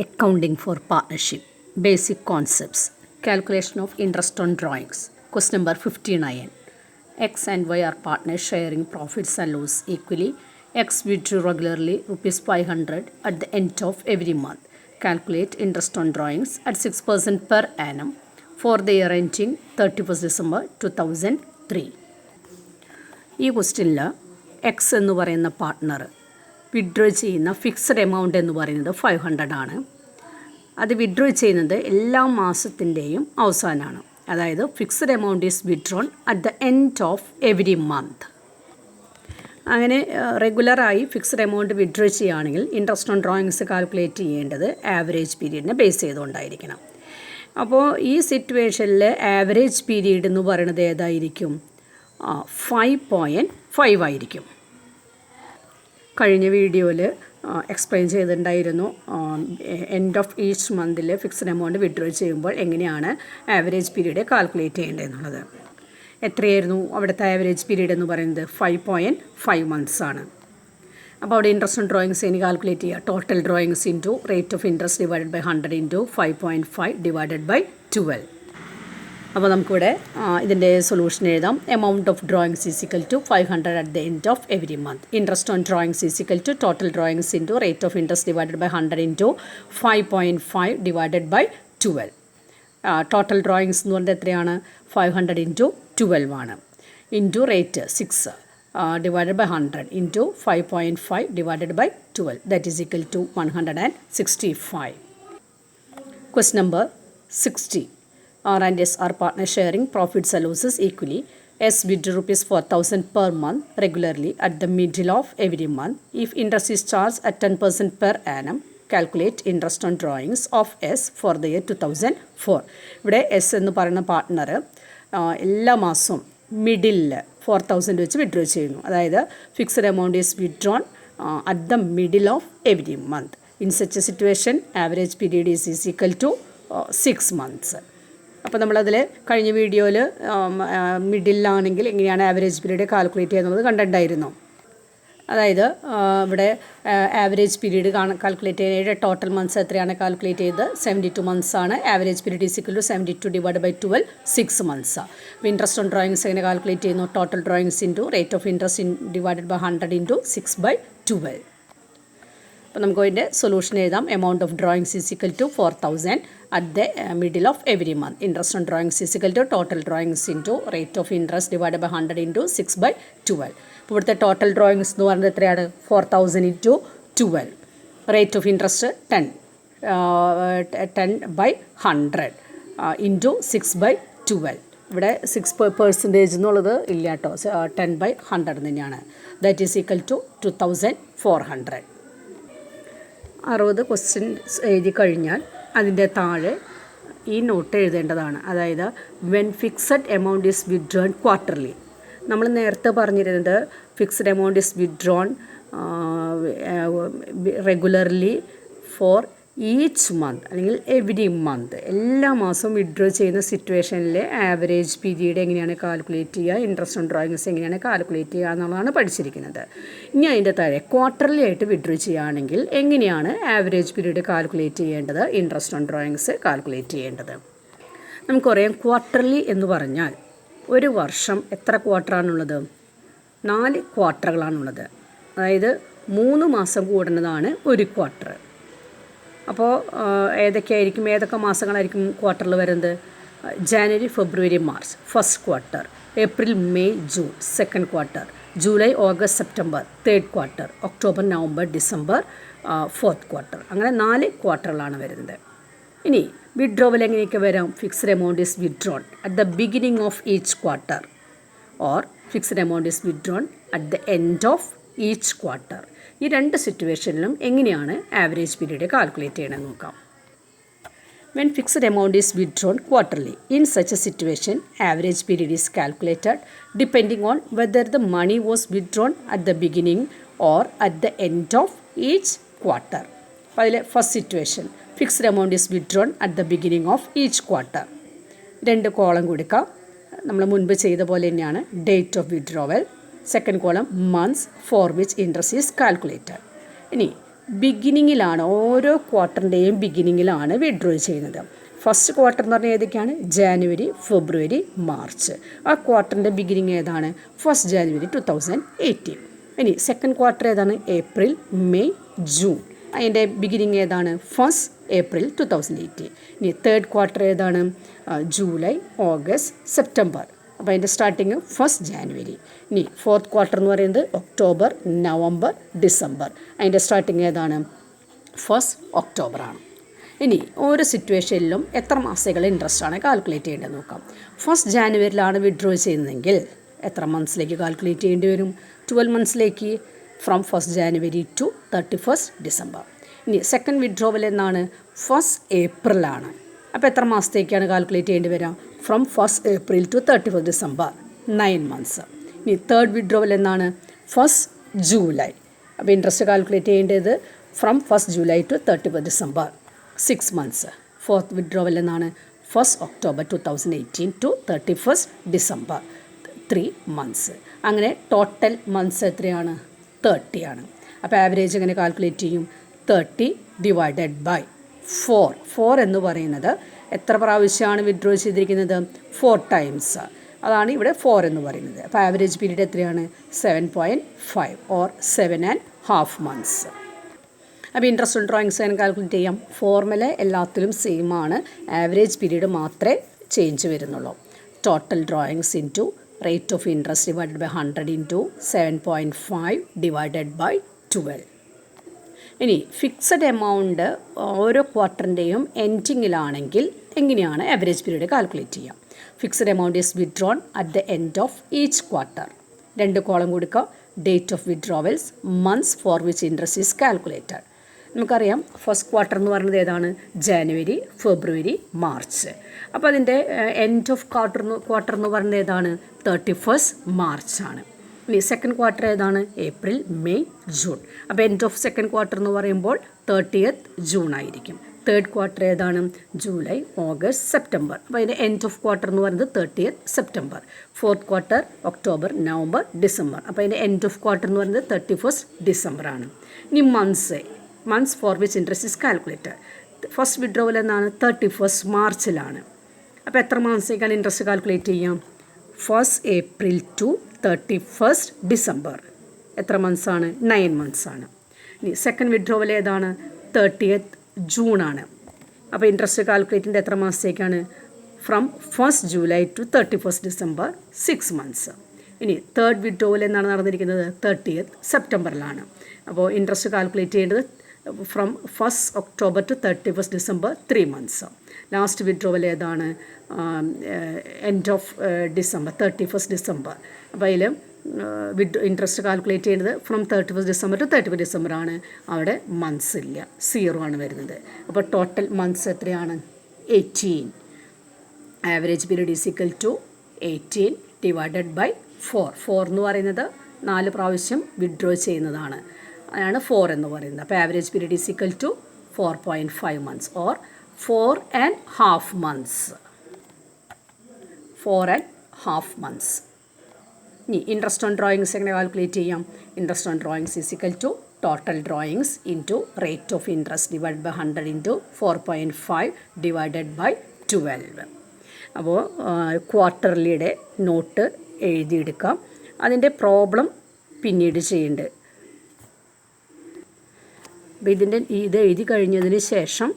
Accounting for partnership. Basic concepts. Calculation of interest on drawings. Question number 59. X and Y are partners sharing profits and loss equally. X withdrew regularly ₹500 at the end of every month. Calculate interest on drawings at 6% per annum for the year ending 31st December 2003. ഈ ക്വസ്റ്റ്യനിൽ X എന്ന് പറയുന്ന partner withdraw ചെയ്യുന്ന fixed amount എന്ന് പറയുന്നത് 500 ആണ്. അത് withdraw ചെയ്യുന്നത് എല്ലാ മാസത്തിൻ്റെയും അവസാനമാണ്. അതായത് fixed amount is withdrawn at the end of every month. അങ്ങനെ റെഗുലറായി ഫിക്സഡ് എമൗണ്ട് വിഡ്രോ ചെയ്യുകയാണെങ്കിൽ ഇൻട്രസ്റ്റ് ഓൺ ഡ്രോയിങ്സ് കാൽക്കുലേറ്റ് ചെയ്യേണ്ടത് ആവറേജ് പീരീഡിനെ ബേസ് ചെയ്തുകൊണ്ടായിരിക്കണം. അപ്പോൾ ഈ സിറ്റുവേഷനിൽ ആവറേജ് പീരീഡ് എന്ന് പറയുന്നത് ഏതായിരിക്കും? 5.5 ആയിരിക്കും. കഴിഞ്ഞ വീഡിയോയിൽ എക്സ്പ്ലെയിൻ ചെയ്തിട്ടുണ്ടായിരുന്നു എൻഡ് ഓഫ് ഈച്ച് മന്തിൽ ഫിക്സഡ് എമൗണ്ട് വിഡ്രോ ചെയ്യുമ്പോൾ എങ്ങനെയാണ് ആവറേജ് പീരീഡ് കാൽക്കുലേറ്റ് ചെയ്യേണ്ടതെന്നുള്ളത്. എത്രയായിരുന്നു അവിടുത്തെ ആവറേജ് പീരീഡ് എന്ന് പറയുന്നത്? 5.5 മന്ത്സ് ആണ്. അപ്പോൾ അവിടെ ഇൻട്രസ്റ്റ് ഓൺ ഡ്രോയിങ്സ് ഇനി കാൽക്കുലേറ്റ് ചെയ്യുക. Total drawings into rate of interest divided by 100 into 5.5 divided by 12. അപ്പോൾ നമുക്കിവിടെ ഇതിൻ്റെ സൊല്യൂഷൻ എഴുതാം. Amount of drawings is equal to 500 at the end of every month. Interest on drawings is equal to total drawings into rate of interest divided by 100 into 5.5 divided by 12. Total drawings എന്ന് പറയുന്നത് എത്രയാണ്? 500 into 12 ആണ്. Into rate 6 divided by 100 into 5.5 divided by 12, that is equal to 165. Question number 60. R and S are partners sharing profits and losses equally. S withdrew ₹4,000 per month regularly at the middle of every month. If interest is charged at 10% per annum, calculate interest on drawings of S for the year 2004. ഇവിടെ S എന്ന് പറയുന്ന partner എല്ലാ മാസവും മിഡിലിൽ 4,000 വെച്ച് withdraw ചെയ്യുന്നു. അതായത് fixed amount is withdrawn at the middle of every month. In such a situation average period is equal to 6 months. അപ്പോൾ നമ്മളതിൽ കഴിഞ്ഞ വീഡിയോയിൽ മിഡിലാണെങ്കിൽ എങ്ങനെയാണ് ആവറേജ് പീരീഡ് കാൽക്കുലേറ്റ് ചെയ്യുന്നത് കണ്ടിട്ടുണ്ടായിരുന്നു. അതായത് ഇവിടെ ആവറേജ് പീരീഡ് കാൽക്കുലേറ്റ് ചെയ്യാനായിട്ട് ടോട്ടൽ മന്ത്സ് എത്രയാണ് കാൽക്കുലേറ്റ് ചെയ്തത്? 72 മന്ത്സ് ആണ്. Average period is equal to 72 divide by 12, 6 months. അപ്പോൾ ഇൻട്രസ്റ്റ് ഓൺ ഡ്രോയിങ്സ് എങ്ങനെ കാൽക്കുലേറ്റ് ചെയ്യുന്നു? Total drawings into rate of interest divided by 100 into 6/12. അപ്പോൾ നമുക്ക് അതിൻ്റെ സൊല്യൂഷൻ എഴുതാം. Amount of drawings is equal to 4,000 at the middle of every month. Interest on drawings is equal to total drawings into rate of interest divided by 100 into 6/12. അപ്പോൾ ഇവിടുത്തെ total drawings എന്ന് പറയുന്നത് എത്രയാണ്? 4,000 into 12. Rate of interest 10/100 into 6/12. ഇവിടെ 6% എന്നുള്ളത് ഇല്ല കേട്ടോ. 10/100 തന്നെയാണ്. That is equal to 2,400. 60 questions എഴുതി കഴിഞ്ഞാൽ അതിൻ്റെ താഴെ ഈ നോട്ട് എഴുതേണ്ടതാണ്. അതായത് when fixed amount is withdrawn quarterly. നമ്മൾ നേരത്തെ പറഞ്ഞിരുന്നത് fixed amount is withdrawn regularly for each month അല്ലെങ്കിൽ എവരി മന്ത്. എല്ലാ മാസവും വിഡ്രോ ചെയ്യുന്ന സിറ്റുവേഷനിലെ ആവറേജ് പീരീഡ് എങ്ങനെയാണ് കാൽക്കുലേറ്റ് ചെയ്യുക, ഇൻട്രസ്റ്റ് ഓൺ ഡ്രോയിങ്സ് എങ്ങനെയാണ് കാൽക്കുലേറ്റ് ചെയ്യുക എന്നുള്ളതാണ് പഠിച്ചിരിക്കുന്നത്. ഇനി അതിൻ്റെ താഴെ ക്വാർട്ടർലി ആയിട്ട് വിഡ്രോ ചെയ്യുകയാണെങ്കിൽ എങ്ങനെയാണ് ആവറേജ് പീരീഡ് കാൽക്കുലേറ്റ് ചെയ്യേണ്ടത്, ഇൻട്രസ്റ്റ് ഓൺ ഡ്രോയിങ്സ് കാൽക്കുലേറ്റ് ചെയ്യേണ്ടത്. നമുക്കറിയാം ക്വാർട്ടർലി എന്ന് പറഞ്ഞാൽ ഒരു വർഷം എത്ര ക്വാർട്ടറാണുള്ളത്? 4 ക്വാർട്ടറുകളാണുള്ളത്. അതായത് 3 മാസം കൂടുന്നതാണ് ഒരു ക്വാർട്ടർ. അപ്പോൾ ഏതൊക്കെ മാസങ്ങളായിരിക്കും ക്വാർട്ടറിൽ വരുന്നത്? January, February, March first quarter, April, May, June second quarter, July, August, September third quarter, October, November, December fourth quarter. അങ്ങനെ 4 ക്വാർട്ടറിലാണ് വരുന്നത്. ഇനി വിഡ്രോവൽ എങ്ങനെയൊക്കെ വരാം? Fixed amount is withdrawn at the beginning of each quarter or fixed amount is withdrawn at the end of each quarter. ഈ 2 സിറ്റുവേഷനിലും എങ്ങനെയാണ് average period calculate ചെയ്യണമെന്ന് നോക്കാം. When fixed amount is withdrawn quarterly, in such a situation average period is calculated depending on whether the money was withdrawn at the beginning or at the end of each quarter. അപ്പോൾ അതിലെ first situation fixed amount is withdrawn at the beginning of each quarter. 2 column കൊടുക്കുക. നമ്മൾ മുൻപ് ചെയ്ത പോലെ തന്നെയാണ്. Date of withdrawal, second column months for which interest is calculated. ഇനി ബിഗിനിങ്ങിലാണ്, ഓരോ ക്വാർട്ടറിൻ്റെയും ബിഗിനിങ്ങിലാണ് വിഡ്രോ ചെയ്യുന്നത്. ഫസ്റ്റ് ക്വാർട്ടർ എന്ന് പറഞ്ഞാൽ ഏതൊക്കെയാണ്? January, February, March. ആ ക്വാർട്ടറിൻ്റെ ബിഗിനിങ് ഏതാണ്? 1 ജാനുവരി 2018. ഇനി സെക്കൻഡ് ക്വാർട്ടർ ഏതാണ്? April, May, June. അതിൻ്റെ ബിഗിനിങ് ഏതാണ്? 1 ഏപ്രിൽ 2018. ഇനി തേർഡ് ക്വാർട്ടർ ഏതാണ്? July, August, September. അപ്പോൾ അതിൻ്റെ സ്റ്റാർട്ടിങ് 1 ജാനുവരി. ഇനി ഫോർത്ത് ക്വാർട്ടർ എന്ന് പറയുന്നത് ഒക്ടോബർ, നവംബർ, ഡിസംബർ. അതിൻ്റെ സ്റ്റാർട്ടിങ് ഏതാണ്? 1 ഒക്ടോബറാണ്. ഇനി ഓരോ സിറ്റുവേഷനിലും എത്ര മാസത്തേക്കുള്ള ഇൻട്രസ്റ്റാണ് കാൽക്കുലേറ്റ് ചെയ്യേണ്ടത് നോക്കാം. 1 ജാനുവരിയിലാണ് വിഡ്രോ ചെയ്യുന്നതെങ്കിൽ എത്ര മന്ത്സിലേക്ക് കാൽക്കുലേറ്റ് ചെയ്യേണ്ടി വരും? 12 മന്ത്സിലേക്ക്, ഫ്രം 1 ജാനുവരി ടു 31 ഡിസംബർ. ഇനി സെക്കൻഡ് വിഡ്രോവൽ എന്നാണ്? 1 ഏപ്രിലാണ്. അപ്പോൾ എത്ര മാസത്തേക്കാണ് കാൽക്കുലേറ്റ് ചെയ്യേണ്ടി വരിക? From 1 April to 31 December, 9 months. ഇനി തേർഡ് വിഡ്രോവൽ എന്നാണ്? 1 ജൂലൈ. അപ്പോൾ ഇൻട്രസ്റ്റ് കാൽക്കുലേറ്റ് ചെയ്യേണ്ടത് from 1 July to 31 December, 6 months. Fourth withdrawal എന്നാണ്? 1 ഒക്ടോബർ 2018 ടു 31 ഡിസംബർ, 3 മന്ത്സ്. അങ്ങനെ ടോട്ടൽ മന്ത്സ് എത്രയാണ്? 30 ആണ്. അപ്പോൾ ആവറേജ് എങ്ങനെ കാൽക്കുലേറ്റ് ചെയ്യും? 30 ഡിവൈഡഡ് ബൈ 4. 4 എന്ന് പറയുന്നത് എത്ര പ്രാവശ്യമാണ് വിഡ്രോ ചെയ്തിരിക്കുന്നത്? 4 ടൈംസ്. അതാണ് ഇവിടെ 4 എന്ന് പറയുന്നത്. അപ്പോൾ ആവറേജ് പീരീഡ് എത്രയാണ്? 7.5 ഓർ 7.5 മന്ത്സ്. അപ്പോൾ ഇൻട്രസ്റ്റ് ഓൺ ഡ്രോയിങ്സ് എങ്ങനെ കാൽക്കുലേറ്റ് ചെയ്യാം? ഫോർമുല എല്ലാത്തിലും സെയിം ആണ്, ആവറേജ് പീരീഡ് മാത്രമേ ചേഞ്ച് വരുന്നുള്ളൂ. Total drawings into rate of interest divided by 100 into 7.5 divided by 12. ഇനി ഫിക്സഡ് എമൗണ്ട് ഓരോ ക്വാർട്ടറിൻ്റെയും എൻഡിങ്ങിലാണെങ്കിൽ എങ്ങനെയാണ് ആവറേജ് പീരീഡ് കാൽക്കുലേറ്റ് ചെയ്യാം? Fixed amount is withdrawn at the end of each quarter. 2 column കൊടുക്കുക. Date of withdrawals, months for which interest is calculated. നമുക്കറിയാം first quarter എന്ന് പറയുന്നത് ഏതാണ്? January, February, March. അപ്പോൾ അതിൻ്റെ എൻഡ് ഓഫ് ക്വാർട്ടർ എന്ന് പറയുന്നത് ഏതാണ്? 31 മാർച്ചാണ്. ഇനി സെക്കൻഡ് ക്വാർട്ടർ ഏതാണ്? April, May, June. അപ്പോൾ എൻഡ് ഓഫ് സെക്കൻഡ് ക്വാർട്ടർ എന്ന് പറയുമ്പോൾ 30th ജൂൺ ആയിരിക്കും. തേർഡ് ക്വാർട്ടർ ഏതാണ്? July, August, September. അപ്പോൾ അതിൻ്റെ എൻഡ് ഓഫ് ക്വാർട്ടർ എന്ന് പറയുന്നത് 30th September. Fourth quarter October, November, December. അപ്പോൾ അതിൻ്റെ എൻഡ് ഓഫ് ക്വാർട്ടർ എന്ന് പറയുന്നത് 31 ഡിസംബർ ആണ്. ഇനി months for which interest is calculated. First withdrawal എന്നാണ്? 31 മാർച്ചിലാണ്. അപ്പോൾ എത്ര മാസത്തേക്കാണ് ഇൻട്രസ്റ്റ് കാൽക്കുലേറ്റ് ചെയ്യാം? 1 ഏപ്രിൽ ടു 31 ഡിസംബർ. എത്ര മന്ത്സ് ആണ്? 9 മന്ത്സ് ആണ്. ഇനി സെക്കൻഡ് വിഡ്രോവൽ ഏതാണ്? 30th ജൂണാണ്. അപ്പോൾ ഇൻട്രസ്റ്റ് കാൽക്കുലേറ്റ് ചെയ്യുന്നത് എത്ര മാസത്തേക്കാണ്? From 1 July to 31 December, 6 months. ഇനി തേർഡ് വിഡ്രോവൽ എന്നാണ് നടന്നിരിക്കുന്നത്? 30th സെപ്റ്റംബറിലാണ്. അപ്പോൾ ഇൻട്രസ്റ്റ് കാൽക്കുലേറ്റ് ചെയ്യേണ്ടത് from 1 October to 31 December, 3 months. Last withdrawal ഏതാണ്? End of December, 31 December. അപ്പോൾ അതിൽ ഇൻട്രസ്റ്റ് കാൽക്കുലേറ്റ് ചെയ്യുന്നത് ഫ്രം 31 ഡിസംബർ ടു 31 ഡിസംബർ ആണ്. അവിടെ മന്ത്സ് ഇല്ല, 0 ആണ് വരുന്നത്. അപ്പോൾ ടോട്ടൽ മന്ത്സ് എത്രയാണ്? 18. Average period is equal to 18 divided by 4. 4 എന്ന് പറയുന്നത് 4 പ്രാവശ്യം വിഡ്രോ ചെയ്യുന്നതാണ്, അതാണ് 4 എന്ന് പറയുന്നത്. അപ്പോൾ average period is equal to 4.5 months or 4.5 months. 4.5 months. ഇനി ഇൻട്രസ്റ്റ് ഓൺ ഡ്രോയിങ്സ് എങ്ങനെ കാൽക്കുലേറ്റ് ചെയ്യാം? Interest on drawings is equal to total drawings into rate of interest divide by 100 into 4.5 divided by 12. അപ്പോൾ ക്വാർട്ടർലിയുടെ not എഴുതിയെടുക്കാം. അതിൻ്റെ problem പിന്നീട് ചെയ്യേണ്ടത്. അപ്പോൾ ഇത് എഴുതി കഴിഞ്ഞതിന് ശേഷം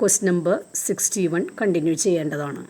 ക്വസ്റ്റ്യൻ നമ്പർ 61 കണ്ടിന്യൂ ചെയ്യേണ്ടതാണ്.